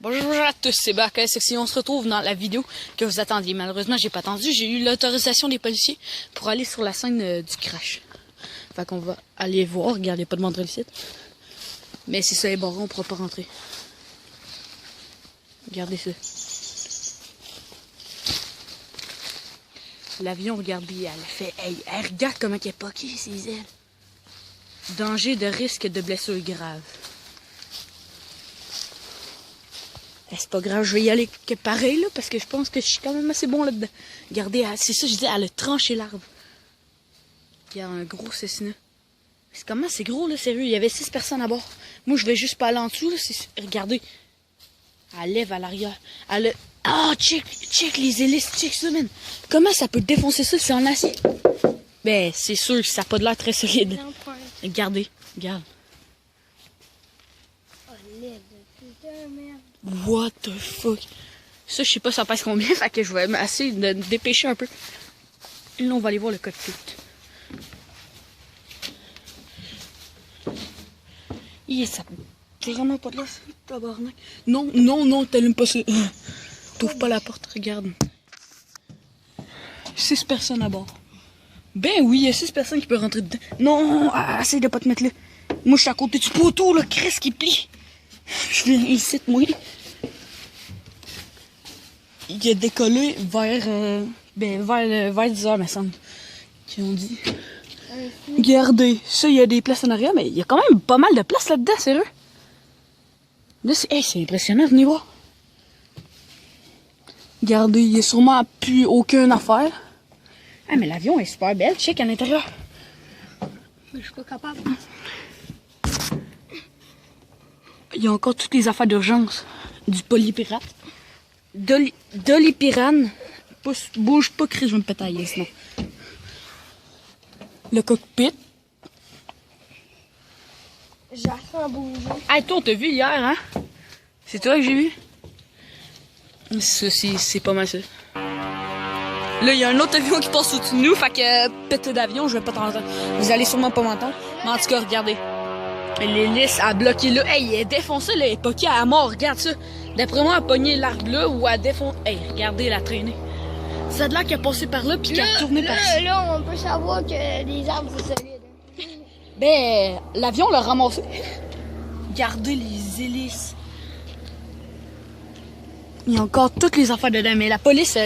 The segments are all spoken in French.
Bonjour à tous, c'est Baka Sexy. On se retrouve dans la vidéo que vous attendiez. Malheureusement, j'ai pas attendu. J'ai eu l'autorisation des policiers pour aller sur la scène du crash. Fait qu'on va aller voir. Regardez, pas de montrer le site. Mais si ça est barré, on pourra pas rentrer. Regardez ça. L'avion, regardez, elle fait... Elle regarde comment elle est poquée, ses ailes. Danger de risque de blessure grave. C'est pas grave, je vais y aller que pareil, là, parce que je pense que je suis quand même assez bon là-dedans. Regardez, c'est ça, je dis, elle a tranché l'arbre. Il y a un gros Cessna. C'est comment, c'est gros, là, sérieux. Il y avait 6 personnes à bord. Moi, je vais juste pas aller en dessous, là. Regardez. Elle lève à l'arrière. Elle a... Ah, check les hélices, check ça, man. Comment ça peut défoncer ça si c'est en acier? Ben, c'est sûr que ça n'a pas de l'air très solide. Regardez, regarde. What the fuck? Ça, je sais pas ça pèse combien, fait que je vais essayer de me dépêcher un peu. Et là, on va aller voir le cockpit. Ça n'a vraiment pas de l'air, tabarnak. Non, t'allumes pas ça. T'ouvres pas la porte, regarde. 6 personnes à bord. Ben oui, il y a 6 personnes qui peuvent rentrer dedans. Non, essaye de pas te mettre là. Moi, je suis à côté du poteau, là, Chris qui plie. Je viens ici, moi. Il a décollé vers 10 heures, me semble. Qu'ils ont dit. Regardez, ça, il y a des places en arrière, mais il y a quand même pas mal de places là-dedans, sérieux. Là, c'est impressionnant, venez voir. Regardez, il n'y a sûrement plus aucune affaire. Ah, mais l'avion est super belle, check à l'intérieur. Mais je suis pas capable. Il y a encore toutes les affaires d'urgence. Du polypirate. Dolipirane. Bouge pas, Chris, je vais me pétailler sinon. Le cockpit. J'ai à bouger. Hey, toi, on t'a vu hier, hein? C'est toi que j'ai vu? Ça, c'est pas mal ça. Là, il y a un autre avion qui passe au-dessus de nous, fait que pété d'avion, je vais pas t'entendre. Vous allez sûrement pas m'entendre. Mais en tout cas, regardez. L'hélice a bloqué là. Hey, elle est défoncée, là. Elle est poquée à mort. Regarde ça. D'après moi, elle a pogné l'arbre là ou elle a défoncé. Hey, regardez la traînée. Ça a l'air qu'elle a passé par là puis qu'elle a tourné par ici. Là, on peut savoir que les arbres, c'est solide. Ben, l'avion l'a ramassé. Regardez les hélices. Il y a encore toutes les affaires dedans, mais la police, J'ai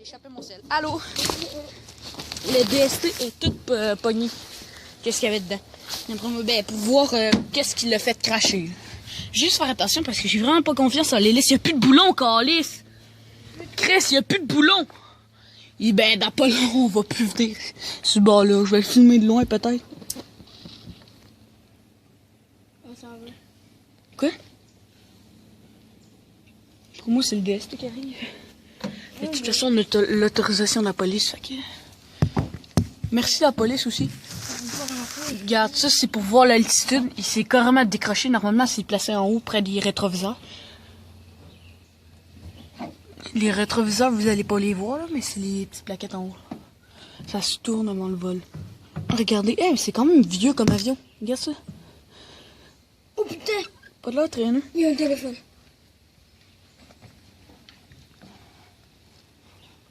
échappé mon sel. Allô? Le DST est tout pogné. Qu'est-ce qu'il y avait dedans? Ben, pour voir qu'est-ce qui l'a fait cracher. Juste faire attention parce que j'ai vraiment pas confiance en l'hélice. Il n'y a plus de boulons, calice. Chris, il n'y a plus de boulons. Et ben, dans pas long, on va plus venir. Ce bord-là, je vais le filmer de loin peut-être. On s'en va. Quoi? Pour moi, c'est le DST qui arrive. Mais de toute façon, on a l'autorisation de la police. Fait que... Merci à la police aussi. Regarde, ça c'est pour voir l'altitude. Il s'est carrément décroché. Normalement, c'est placé en haut près des rétroviseurs. Les rétroviseurs, vous allez pas les voir, là, mais c'est les petites plaquettes en haut. Ça se tourne avant le vol. Regardez, c'est quand même vieux comme avion. Regarde ça. Oh putain! Pas de l'air traînant. Il y a un téléphone.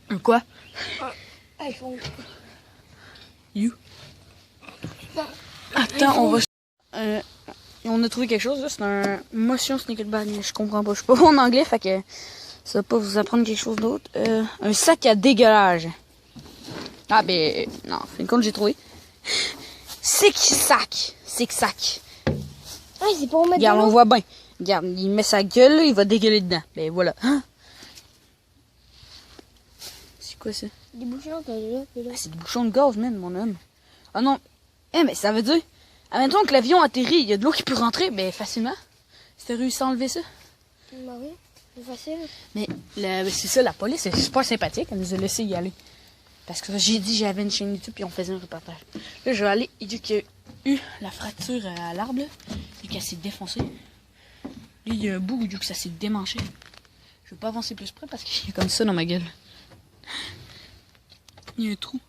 Un quoi? Un iPhone. You. Attends, on va... on a trouvé quelque chose, là. C'est un motion sneaker bag. Je comprends pas. Je suis pas bon en anglais, fait que ça va pas vous apprendre quelque chose d'autre. Un sac à dégueulage. Ah, ben... Non, fin de compte, j'ai trouvé. Six sac. Ah, c'est pour mettre Regarde, de on l'eau. voit bien. Regarde, il met sa gueule, là, il va dégueuler dedans. Ben voilà. Hein? C'est quoi ça? Des bouchons, t'as là, puis là. Ah, c'est des bouchons de gaz, man, mon homme. Ah non. Mais ça veut dire... Admettons que l'avion atterrit, il y a de l'eau qui peut rentrer, ben facilement. Si t'as réussi à enlever ça. Bah oui, c'est facile. Mais c'est ça, la police est super sympathique. Elle nous a laissé y aller. Parce que j'ai dit j'avais une chaîne YouTube puis on faisait un reportage. Là, je vais aller, vu qu'il y a eu la fracture à l'arbre, là, vu qu'elle s'est défoncée. Là, il y a un bout où que ça s'est démanché. Je vais pas avancer plus près parce qu'il y a comme ça dans ma gueule. Il y a un trou.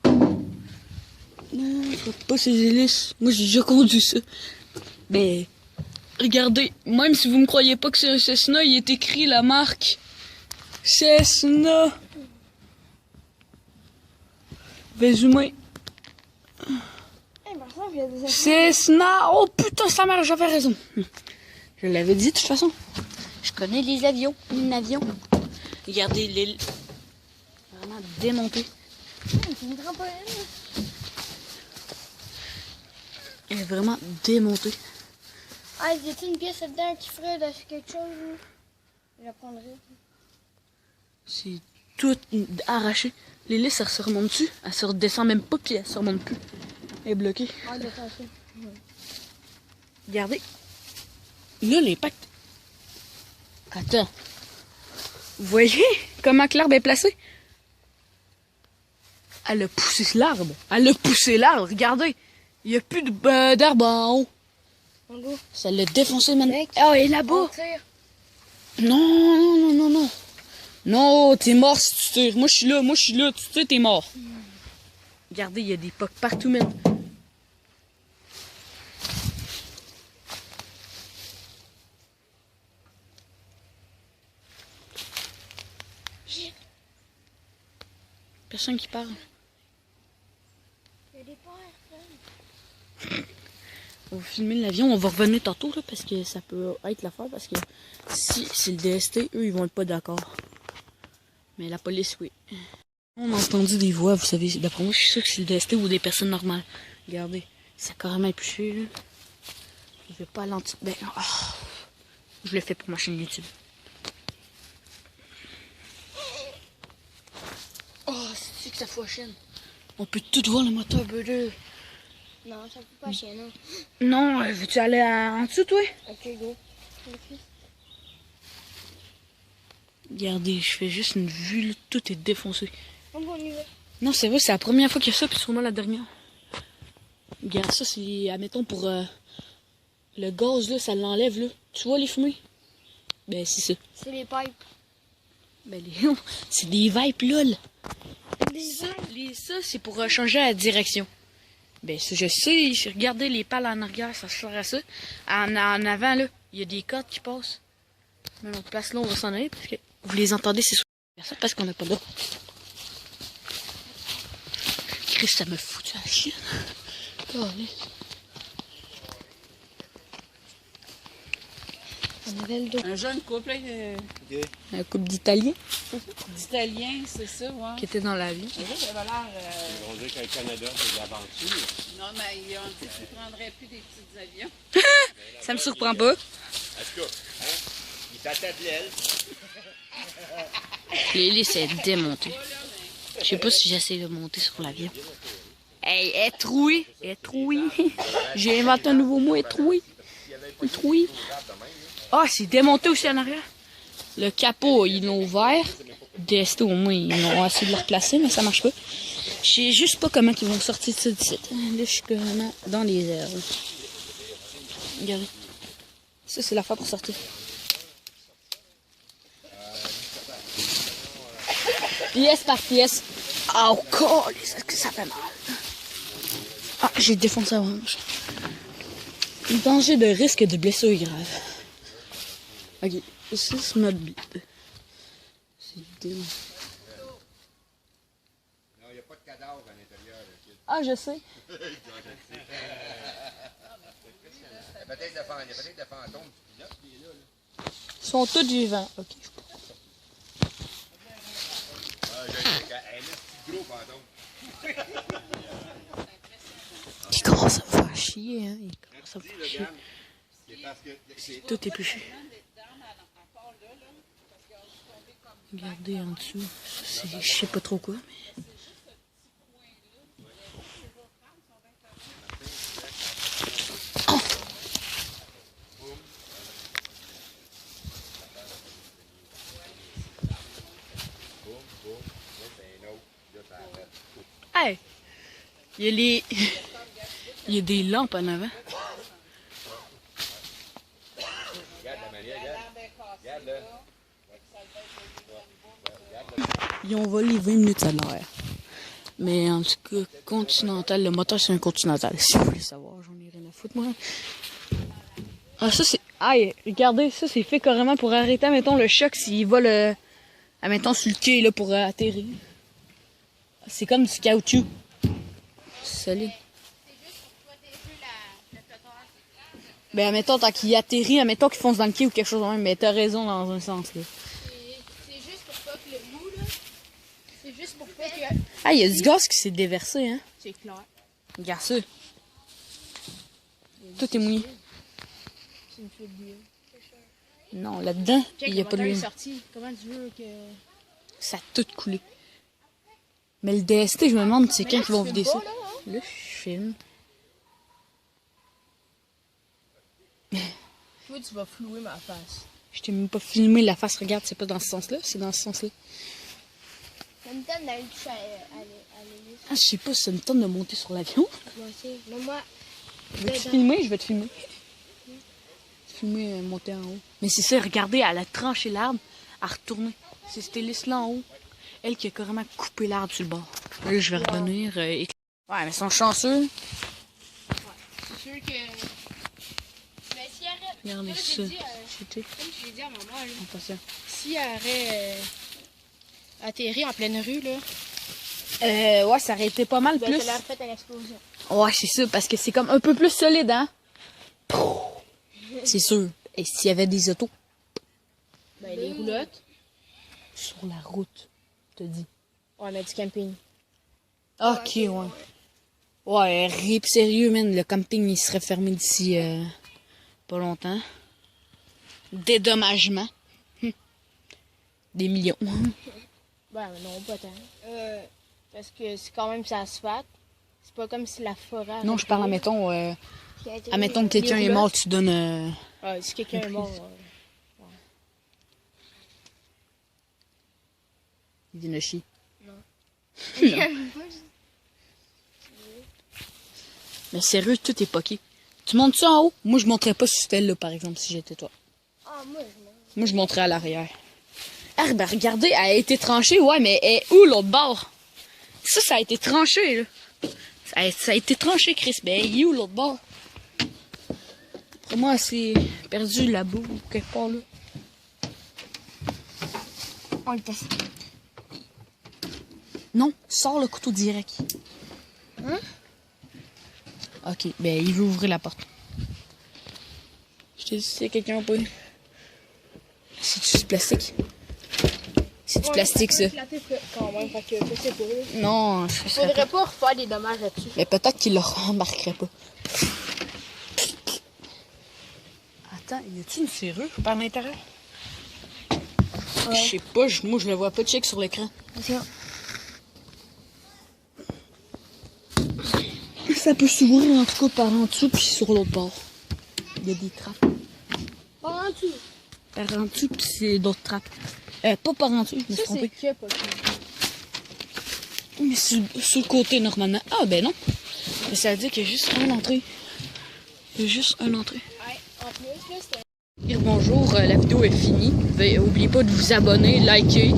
Non, je vois pas ces hélices. Moi, j'ai déjà conduit ça. Mais Regardez, même si vous me croyez pas que c'est un Cessna, il est écrit la marque Cessna. Je vais zoomer. Eh, par exemple, il y a des avions. Cessna. Oh putain, sa mère, j'avais raison. Je l'avais dit de toute façon. Je connais les avions. Un avion. Regardez, l'île. Vraiment démonté. C'est une trampoline. Elle est vraiment démontée. Ah, y a-t-il une pièce là-dedans qui ferait de quelque chose? Là? Je la prendrais. C'est tout arraché. L'hélice, elle se remonte dessus. Elle se redescend même pas, puis elle se remonte plus. Elle est bloquée. Ah, de ça. Regardez. Là, l'impact. Attends. Vous voyez comment que l'arbre est placé? Elle a poussé l'arbre. Elle a poussé l'arbre. Regardez. Il n'y a plus d'arbre en haut. En go. Ça l'a défoncé maintenant. Mec. Oh, et là-bas. On tire. Non, non, non, non, non. Non, t'es mort si tu tires. Moi, je suis là. Tu tires, t'es mort. Regardez, il y a des pocs partout, même. Personne qui parle. Il y a des pères. On va filmer l'avion, on va revenir tantôt, là, parce que ça peut être l'affaire, parce que si c'est le DST, eux, ils vont être pas d'accord. Mais la police, oui. On a entendu des voix, vous savez, d'après moi, je suis sûr que c'est le DST ou des personnes normales. Regardez, c'est carrément épluché, là. Je vais pas l'anti... Ben, oh, je le fais pour ma chaîne YouTube. Oh, c'est que ça fout la chaîne. On peut tout voir le moteur bleu. Non, ça peut pas chier, non. Non, veux-tu aller en dessous, toi? Ok, go. Ok. Regardez, je fais juste une vue, là, tout est défoncé. On y va. Non, c'est vrai, c'est la première fois qu'il y a ça, puis sûrement la dernière. Regarde, ça, c'est, admettons, pour le gaz, là, ça l'enlève, là. Tu vois les fumées? Ben, c'est ça. C'est les pipes. Ben, c'est des vipes, lol. Des Ça, c'est pour changer la direction. Ben, ça, je sais. Regardez les pales en arrière, ça sert à ça. En avant, là, il y a des cordes qui passent. Mais notre place, là, on va s'en aller, parce que vous les entendez, c'est ça, parce qu'on n'a pas d'eau. Chris, ça me fout la chienne. On avait le dos. Un jeune couple Un couple d'Italiens d'Italiens, c'est ça, ouais. qui étaient dans la vie. Les autres avaient l'air... On dit qu'au Canada, c'est de l'aventure. Non, mais ils ont dit qu'ils ne prendraient plus des petits avions. Ça me surprend pas. En tout cas, hein, il tâtait de l'aile. L'hélice est démontée. Je sais pas si j'essaie de monter sur l'avion. Hey, elle est trouée. Elle est trouée. J'ai inventé un nouveau mot, elle est trouée. Elle est trouée. Ah, c'est démonté aussi en arrière. Le capot, ils l'ont ouvert. DST, au moins, ils ont essayé de le replacer, mais ça marche pas. Je sais juste pas comment ils vont sortir de ça d'ici. Là, je suis carrément dans les airs. Là. Regardez. Ça, c'est la fois pour sortir. Pièce par pièce. Oh, câlisse, est-ce que ça fait mal? Ah, j'ai défoncé la hanche. Danger de risque de blessure grave. Ok, ça c'est notre bite. C'est démon. Non, il n'y a pas de cadavre à l'intérieur. Ah, je sais. Il y a peut-être des fantômes du pilote qui est là. Ils sont tous vivants. Ok. Ah, j'ai un petit gros fantôme. Il commence à me faire chier, hein. Il commence à me faire chier. C'est parce que c'est Tout épluché. Regardez en dessous. C'est, je sais pas trop quoi, mais... Oh! Hey! Il y a les... Il y a des lampes en avant. Regarde la Maria, regarde. Regarde là. Ils ont volé 20 minutes à l'heure. Mais en tout cas, Continental, le moteur c'est un Continental. Si vous voulez savoir, j'en ai rien à foutre, moi. Ah, ça c'est... Aïe, regardez, ça c'est fait carrément pour arrêter, mettons, le choc s'il va le... Mettons, sur le quai, là, pour atterrir. C'est comme du caoutchouc. Solide. Ben, admettons, tant qu'il atterrit, admettons qu'il fonce dans le quai ou quelque chose de même, mais t'as raison dans un sens, là. C'est juste pour pas que le bout, là. C'est juste pour pas que. Ah, il y a du gaz qui s'est déversé, hein. C'est clair. Regarde ça. Tout est mouillé. C'est une fuite d'huile. Non, là-dedans, il n'y a pas de l'huile. l'huile. Sorti. Comment tu veux que. Ça a tout coulé. Mais le DST, je me demande c'est quand qu'ils vont vider ça. Là, hein? Là, je filme. Toi, tu vas flouer ma face. Je t'ai même pas filmé la face. Regarde, c'est pas dans ce sens-là, c'est dans ce sens-là. Ça me tente d'aller toucher à l'hélice. Ah, je sais pas si ça me tente de monter sur l'avion. Moi aussi. Mais moi. Veux-tu filmer? Je vais te filmer. Filmer, monter en haut. Mais c'est ça, regardez, elle a tranché l'arbre, elle a retourné. C'est cette hélice-là en haut. Elle qui a carrément coupé l'arbre sur le bord. Là, je vais revenir. Ouais, mais ils sont chanceux. C'est sûr que. Mais si elle arrête. Regardez Comme ça. j'ai dit, C'était comme j'ai dit à maman, là, impatient. si elle aurait atterri en pleine rue, là, Ouais, ça aurait été pas mal ben, plus. ça aurait fait une explosion. Ouais, c'est ça, parce que c'est comme un peu plus solide, hein? C'est sûr. Et s'il y avait des autos Ben, les roulottes. sur la route, je te dis. Ouais, mais du camping. Ok, ouais. Ouais, rip sérieux, man. Le camping, il serait fermé d'ici pas longtemps. Dédommagement. Des millions. Ben, non, pas tant. Parce que c'est quand même sur l'asphalte. C'est pas comme si la forêt. Non, je parle, admettons, admettons que quelqu'un est mort, tu donnes... Ouais, si quelqu'un est mort. Il vient de chier. Mais sérieux, tout est poqué. Tu montes ça en haut? Moi, je monterais pas sur cette aile-là, par exemple, si j'étais toi. Ah, moi, Moi, je monterais à l'arrière. Ah, ben regardez, elle a été tranchée, ouais, mais elle est où l'autre bord? Ça a été tranché, là. Ça a été tranché, Chris. Ben, il est où l'autre bord? Pour moi, c'est perdu là-bas, ou quelque part, là. on le teste. Non, sors le couteau direct. Hein? Ok, ben, il veut ouvrir la porte. Je t'ai dit, s'il y a quelqu'un ou pas. C'est du plastique. C'est du plastique, ça. Quand même, fait que je sais pas. Non, je sais pas. Faudrait pas refaire des dommages là-dessus. Mais peut-être qu'il le remarquerait pas. Attends, y a-t-il une serrure par l'intérieur? Je sais pas, moi je le vois pas check sur l'écran. Ça peut s'ouvrir en tout cas par en dessous puis sur l'autre bord. Il y a des trappes. Par en dessous. Par en dessous puis c'est d'autres trappes. Pas par en dessous, je me suis Ça, trompé. c'est que pas Mais sur le côté normalement. Ah ben non. Mais ça veut dire qu'il y a juste une entrée. Il y a juste une entrée. Ouais, en plus, là, c'est. Dire bonjour, la vidéo est finie. N'oubliez pas de vous abonner, liker,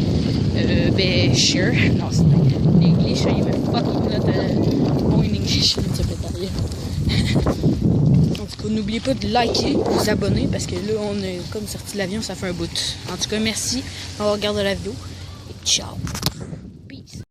share. Non, c'est l'English, il va fucking not bon in English, ça peut être rien. En tout cas, n'oubliez pas de liker, de vous abonner, parce que là, on est comme sorti de l'avion, ça fait un bout. En tout cas, merci d'avoir regardé la vidéo. Et ciao!